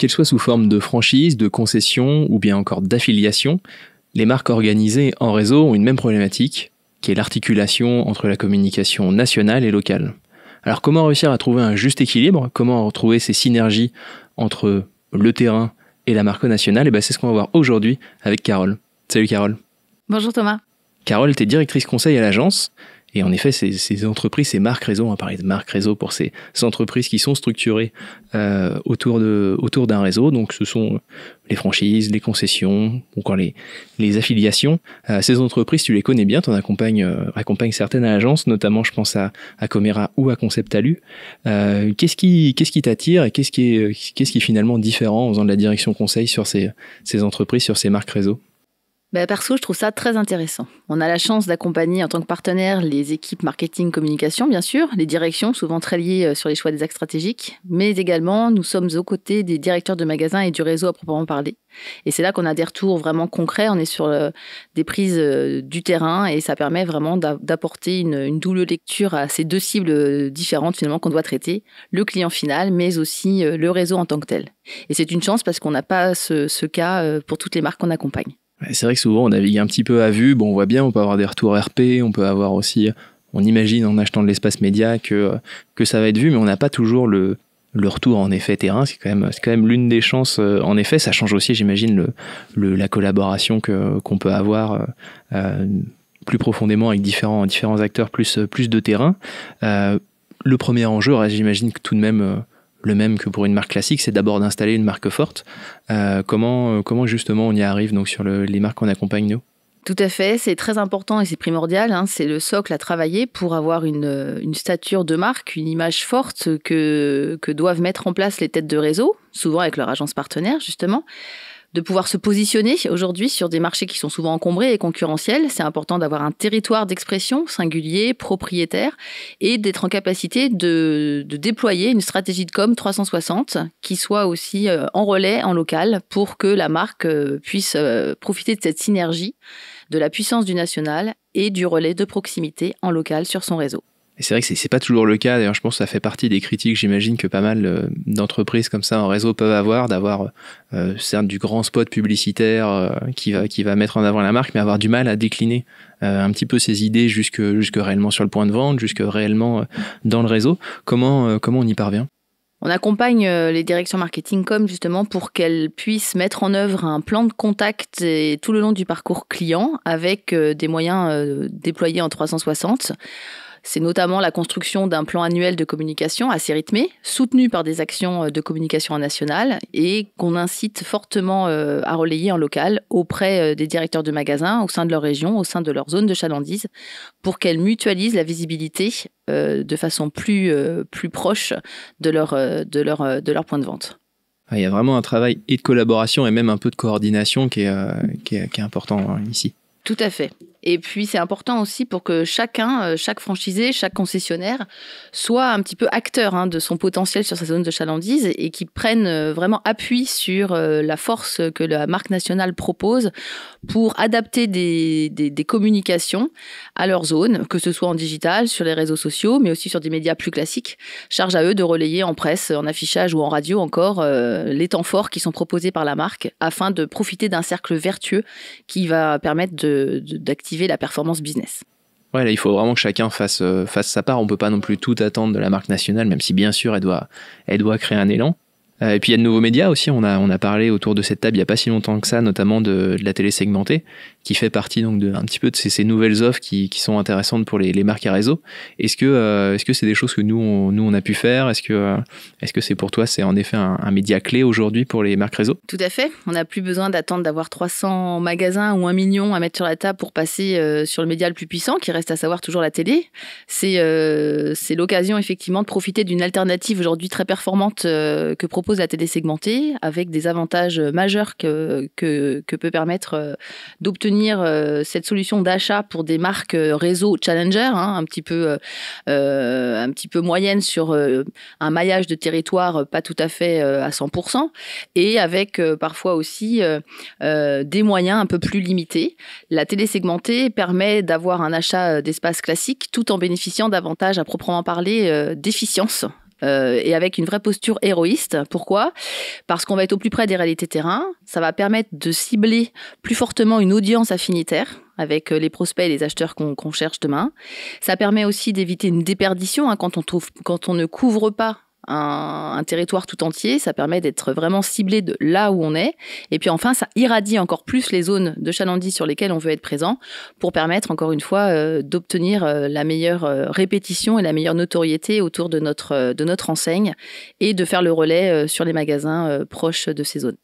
Qu'elles soient sous forme de franchise, de concession ou bien encore d'affiliation, les marques organisées en réseau ont une même problématique, qui est l'articulation entre la communication nationale et locale. Alors comment réussir à trouver un juste équilibre? Comment retrouver ces synergies entre le terrain et la marque nationale? C'est ce qu'on va voir aujourd'hui avec Carole. Salut Carole. Bonjour Thomas. Carole, tu es directrice conseil à l'agence. Et en effet, ces entreprises, ces marques réseau, on va parler de marques réseau pour ces entreprises qui sont structurées autour d'un réseau. Donc, ce sont les franchises, les concessions, encore les affiliations. Ces entreprises, tu les connais bien, tu en accompagnes certaines à l'agence, notamment, je pense à Comera ou à Conceptalu. Qu'est-ce qui t'attire et qu'est-ce qui est finalement différent en faisant de la direction conseil sur ces entreprises, sur ces marques réseau? Perso, je trouve ça très intéressant. On a la chance d'accompagner en tant que partenaire les équipes marketing communication, bien sûr, les directions, souvent très liées sur les choix des axes stratégiques, mais également nous sommes aux côtés des directeurs de magasins et du réseau à proprement parler. Et c'est là qu'on a des retours vraiment concrets, on est sur des prises du terrain et ça permet vraiment d'apporter une double lecture à ces deux cibles différentes finalement qu'on doit traiter, le client final, mais aussi le réseau en tant que tel. Et c'est une chance parce qu'on n'a pas ce cas pour toutes les marques qu'on accompagne. C'est vrai que souvent on navigue un petit peu à vue, on voit bien, on peut avoir des retours RP, on peut avoir aussi, on imagine en achetant de l'espace média que ça va être vu, mais on n'a pas toujours le retour en effet terrain. C'est quand même l'une des chances. En effet, ça change aussi, j'imagine, la collaboration qu'on peut avoir plus profondément avec différents acteurs plus de terrain. Le premier enjeu, j'imagine que tout de même le même que pour une marque classique, c'est d'abord d'installer une marque forte. Comment justement on y arrive donc sur les marques qu'on accompagne nous? Tout à fait, c'est très important et c'est primordial. C'est le socle à travailler pour avoir une stature de marque, une image forte que doivent mettre en place les têtes de réseau, souvent avec leur agence partenaire justement. De pouvoir se positionner aujourd'hui sur des marchés qui sont souvent encombrés et concurrentiels. C'est important d'avoir un territoire d'expression singulier, propriétaire, et d'être en capacité de déployer une stratégie de com 360 qui soit aussi en relais, en local, pour que la marque puisse profiter de cette synergie, de la puissance du national et du relais de proximité en local sur son réseau. Et c'est vrai que c'est pas toujours le cas. D'ailleurs, je pense que ça fait partie des critiques, j'imagine, que pas mal d'entreprises comme ça en réseau peuvent avoir, d'avoir certes du grand spot publicitaire qui va mettre en avant la marque, mais avoir du mal à décliner un petit peu ses idées jusque réellement sur le point de vente, jusque réellement dans le réseau. Comment on y parvient? On accompagne les directions marketing com justement pour qu'elles puissent mettre en œuvre un plan de contact tout le long du parcours client avec des moyens déployés en 360. C'est notamment la construction d'un plan annuel de communication assez rythmé, soutenu par des actions de communication nationale et qu'on incite fortement à relayer en local auprès des directeurs de magasins au sein de leur région, au sein de leur zone de chalandise, pour qu'elles mutualisent la visibilité de façon plus proche de leur point de vente. Il y a vraiment un travail et de collaboration et même un peu de coordination qui est important ici. Tout à fait. Et puis, c'est important aussi pour que chaque franchisé, chaque concessionnaire soit un petit peu acteur de son potentiel sur sa zone de chalandise et qui prenne vraiment appui sur la force que la marque nationale propose pour adapter des communications à leur zone, que ce soit en digital, sur les réseaux sociaux, mais aussi sur des médias plus classiques. Charge à eux de relayer en presse, en affichage ou en radio encore les temps forts qui sont proposés par la marque afin de profiter d'un cercle vertueux qui va permettre d'activer la performance business. Ouais, là, il faut vraiment que chacun fasse sa part. On peut pas non plus tout attendre de la marque nationale, même si bien sûr elle doit créer un élan. Et puis il y a de nouveaux médias aussi. On a parlé autour de cette table il y a pas si longtemps que ça, notamment de la télé segmentée, qui fait partie donc un petit peu de ces nouvelles offres qui sont intéressantes pour les marques à réseau. Est-ce que c'est des choses que nous on a pu faire? Est-ce que c'est pour toi, c'est en effet un média clé aujourd'hui pour les marques réseau? Tout à fait. On n'a plus besoin d'attendre d'avoir 300 magasins ou 1 million à mettre sur la table pour passer sur le média le plus puissant, qui reste à savoir toujours la télé. C'est l'occasion effectivement de profiter d'une alternative aujourd'hui très performante que propose la télé segmentée, avec des avantages majeurs que peut permettre d'obtenir cette solution d'achat pour des marques réseau challenger, un petit peu moyenne sur un maillage de territoire pas tout à fait à 100%, et avec parfois aussi des moyens un peu plus limités. La télé segmentée permet d'avoir un achat d'espace classique tout en bénéficiant d'avantages à proprement parler d'efficience, et avec une vraie posture héroïste. Pourquoi ? Parce qu'on va être au plus près des réalités terrain. Ça va permettre de cibler plus fortement une audience affinitaire avec les prospects et les acheteurs qu'on cherche demain. Ça permet aussi d'éviter une déperdition quand on ne couvre pas un territoire tout entier. Ça permet d'être vraiment ciblé de là où on est. Et puis enfin, ça irradie encore plus les zones de chalandise sur lesquelles on veut être présent pour permettre, encore une fois, d'obtenir la meilleure répétition et la meilleure notoriété autour de notre enseigne et de faire le relais sur les magasins proches de ces zones.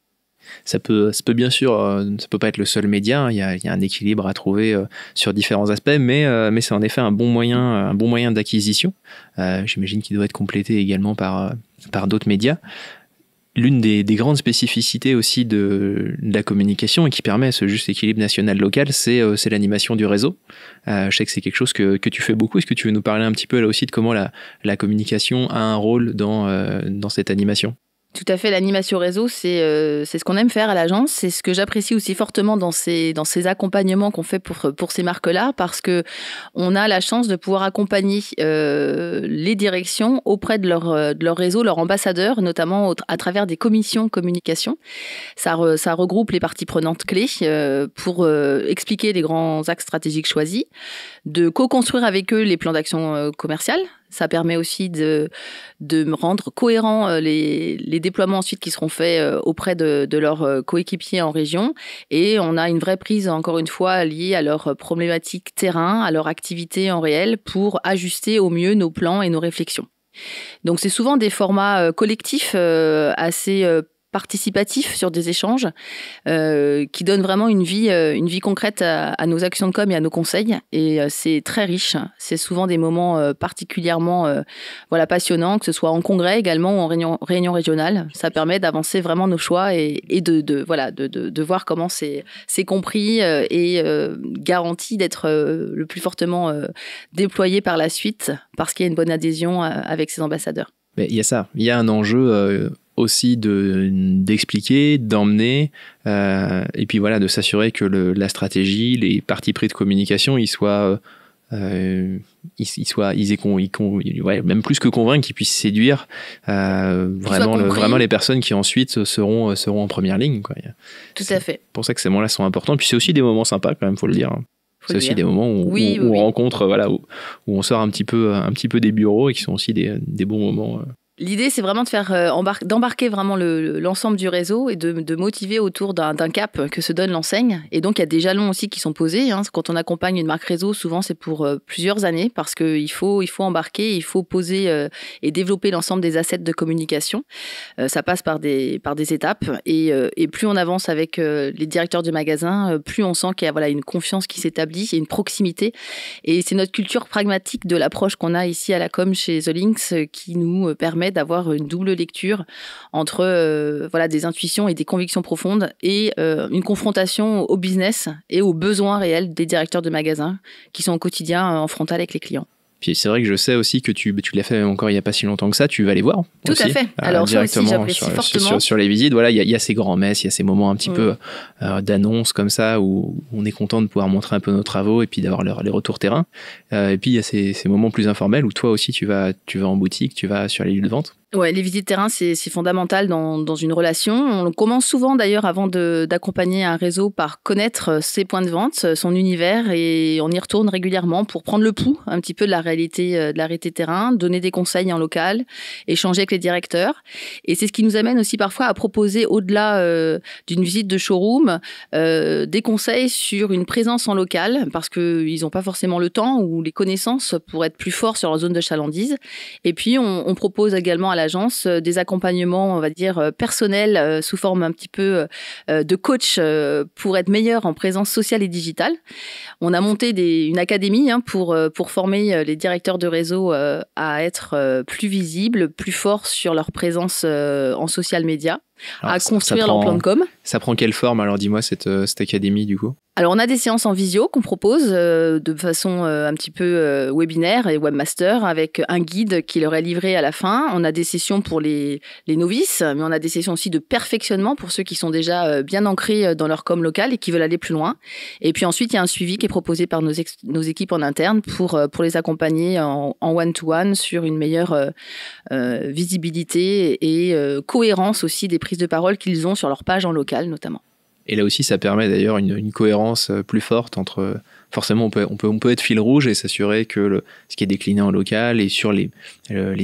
Ça peut bien sûr, ça peut pas être le seul média, hein. Il y a un équilibre à trouver sur différents aspects, mais c'est en effet un bon moyen d'acquisition. J'imagine qu'il doit être complété également par d'autres médias. L'une des grandes spécificités aussi de la communication et qui permet ce juste équilibre national-local, c'est l'animation du réseau. Je sais que c'est quelque chose que tu fais beaucoup. Est-ce que tu veux nous parler un petit peu là aussi de comment la communication a un rôle dans cette animation ? Tout à fait, l'animation réseau, c'est ce qu'on aime faire à l'agence. C'est ce que j'apprécie aussi fortement dans ces accompagnements qu'on fait pour ces marques-là, parce que on a la chance de pouvoir accompagner les directions auprès de leur réseau, leurs ambassadeurs, notamment à travers des commissions communication. Ça regroupe les parties prenantes clés pour expliquer les grands axes stratégiques choisis, de co-construire avec eux les plans d'action commerciales. Ça permet aussi de rendre cohérents les déploiements ensuite qui seront faits auprès de leurs coéquipiers en région. Et on a une vraie prise, encore une fois, liée à leurs problématiques terrain, à leur activité en réel pour ajuster au mieux nos plans et nos réflexions. Donc c'est souvent des formats collectifs assez participatif sur des échanges qui donnent vraiment une vie concrète à nos actions de com et à nos conseils, et c'est très riche. C'est souvent des moments particulièrement passionnants, que ce soit en congrès également ou en réunion régionale. Ça permet d'avancer vraiment nos choix et de voir comment c'est compris et garanti d'être le plus fortement déployé par la suite, parce qu'il y a une bonne adhésion avec ces ambassadeurs. Mais il y a un enjeu aussi d'expliquer, d'emmener, et puis voilà, de s'assurer que la stratégie, les partis pris de communication, ils même plus que convaincre, qu'ils puissent séduire vraiment les personnes qui ensuite seront en première ligne, quoi. Tout à fait. C'est pour ça que ces moments-là sont importants. Puis c'est aussi des moments sympas, quand même, faut le dire. C'est aussi des moments où on rencontre, où on sort un petit peu des bureaux, et qui sont aussi des bons moments. L'idée, c'est vraiment de faire d'embarquer vraiment l'ensemble du réseau et de motiver autour d'un cap que se donne l'enseigne. Et donc, il y a des jalons aussi qui sont posés. Quand on accompagne une marque réseau, souvent, c'est pour plusieurs années, parce qu'il faut embarquer, il faut poser et développer l'ensemble des assets de communication. Ça passe par des étapes. Et plus on avance avec les directeurs de magasins, plus on sent qu'il y a une confiance qui s'établit, il y a une proximité. Et c'est notre culture pragmatique de l'approche qu'on a ici à la com chez The Lynx qui nous permet d'avoir une double lecture entre des intuitions et des convictions profondes et une confrontation au business et aux besoins réels des directeurs de magasins qui sont au quotidien en frontal avec les clients. Puis c'est vrai que je sais aussi que tu l'as fait encore il n'y a pas si longtemps que ça, tu vas les voir. Tout aussi, à fait. Alors directement ça aussi, j'apprécie fortement. Sur les visites, il y a ces grands messes, il y a ces moments un petit peu d'annonce comme ça où on est content de pouvoir montrer un peu nos travaux et puis d'avoir les retours terrain. Et puis il y a ces moments plus informels où toi aussi tu vas en boutique, tu vas sur les lieux de vente. Ouais, les visites terrain, c'est fondamental dans une relation. On commence souvent d'ailleurs avant d'accompagner un réseau par connaître ses points de vente, son univers, et on y retourne régulièrement pour prendre le pouls un petit peu de la réalité terrain, donner des conseils en local, échanger avec les directeurs. Et c'est ce qui nous amène aussi parfois à proposer, au-delà d'une visite de showroom, des conseils sur une présence en local, parce qu'ils n'ont pas forcément le temps ou les connaissances pour être plus forts sur leur zone de chalandise. Et puis on propose également à l'agence des accompagnements, on va dire, personnels sous forme un petit peu de coach pour être meilleur en présence sociale et digitale. On a monté une académie pour former les directeurs de réseau à être plus visibles, plus forts sur leur présence en social media. Alors, à construire leur plan de com. Ça prend quelle forme? Alors dis-moi cette académie du coup. Alors, on a des séances en visio qu'on propose de façon un petit peu webinaire et webmaster avec un guide qui leur est livré à la fin. On a des sessions pour les novices, mais on a des sessions aussi de perfectionnement pour ceux qui sont déjà bien ancrés dans leur com locale et qui veulent aller plus loin. Et puis ensuite, il y a un suivi qui est proposé par nos équipes en interne pour les accompagner en one-to-one sur une meilleure visibilité et cohérence aussi des prises de parole qu'ils ont sur leur page en local notamment. Et là aussi, ça permet d'ailleurs une cohérence plus forte entre... Forcément, on peut être fil rouge et s'assurer que ce qui est décliné en local et sur les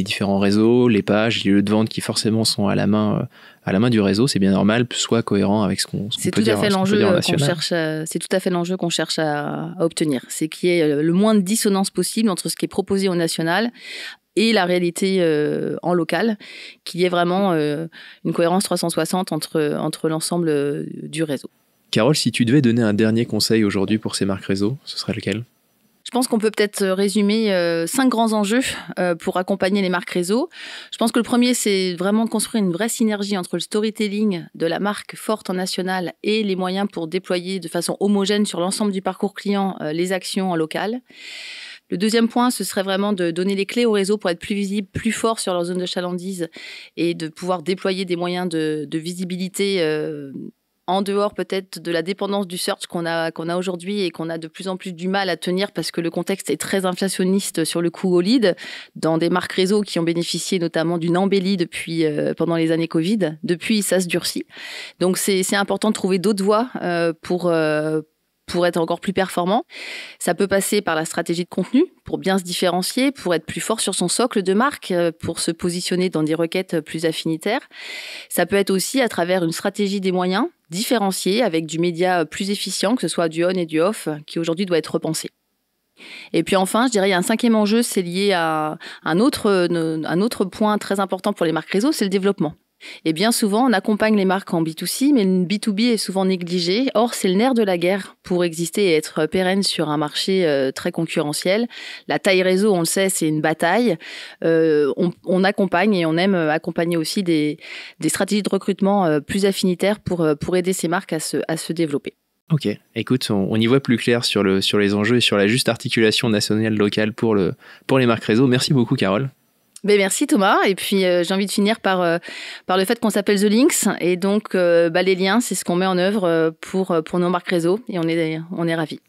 différents réseaux, les pages, les lieux de vente qui forcément sont à la main du réseau, c'est bien normal, soit cohérent avec ce qu'on peut dire en national. C'est tout à fait l'enjeu qu'on cherche à obtenir. C'est qu'il y ait le moins de dissonance possible entre ce qui est proposé au national et la réalité en local, qu'il y ait vraiment une cohérence 360 entre l'ensemble du réseau. Carole, si tu devais donner un dernier conseil aujourd'hui pour ces marques réseau, ce serait lequel ? Je pense qu'on peut peut-être résumer 5 grands enjeux pour accompagner les marques réseau. Je pense que le premier, c'est vraiment de construire une vraie synergie entre le storytelling de la marque forte en national et les moyens pour déployer de façon homogène sur l'ensemble du parcours client les actions en local. Le deuxième point, ce serait vraiment de donner les clés au réseau pour être plus visible, plus fort sur leur zone de chalandise et de pouvoir déployer des moyens de visibilité en dehors peut-être de la dépendance du search qu'on a aujourd'hui et qu'on a de plus en plus du mal à tenir parce que le contexte est très inflationniste sur le coût au lead dans des marques réseau qui ont bénéficié notamment d'une embellie pendant les années Covid. Depuis, ça se durcit. Donc, c'est important de trouver d'autres voies pour être encore plus performant. Ça peut passer par la stratégie de contenu, pour bien se différencier, pour être plus fort sur son socle de marque, pour se positionner dans des requêtes plus affinitaires. Ça peut être aussi à travers une stratégie des moyens différenciée, avec du média plus efficient, que ce soit du on et du off, qui aujourd'hui doit être repensé. Et puis enfin, je dirais, il y a un 5e enjeu, c'est lié à un autre point très important pour les marques réseau, c'est le développement. Et bien souvent, on accompagne les marques en B2C, mais le B2B est souvent négligé. Or, c'est le nerf de la guerre pour exister et être pérenne sur un marché très concurrentiel. La taille réseau, on le sait, c'est une bataille. On accompagne et on aime accompagner aussi des stratégies de recrutement plus affinitaires pour aider ces marques à se développer. Ok, écoute, on y voit plus clair sur les enjeux et sur la juste articulation nationale-locale pour les marques réseau. Merci beaucoup, Carole. Ben merci Thomas, et puis j'ai envie de finir par le fait qu'on s'appelle The Links, et donc les liens, c'est ce qu'on met en œuvre pour nos marques réseau, et on est ravis.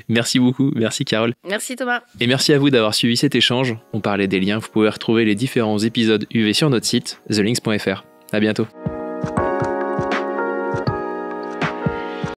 Merci beaucoup, merci Carole. Merci Thomas. Et merci à vous d'avoir suivi cet échange. On parlait des liens, vous pouvez retrouver les différents épisodes UV sur notre site, thelinks.fr. À bientôt.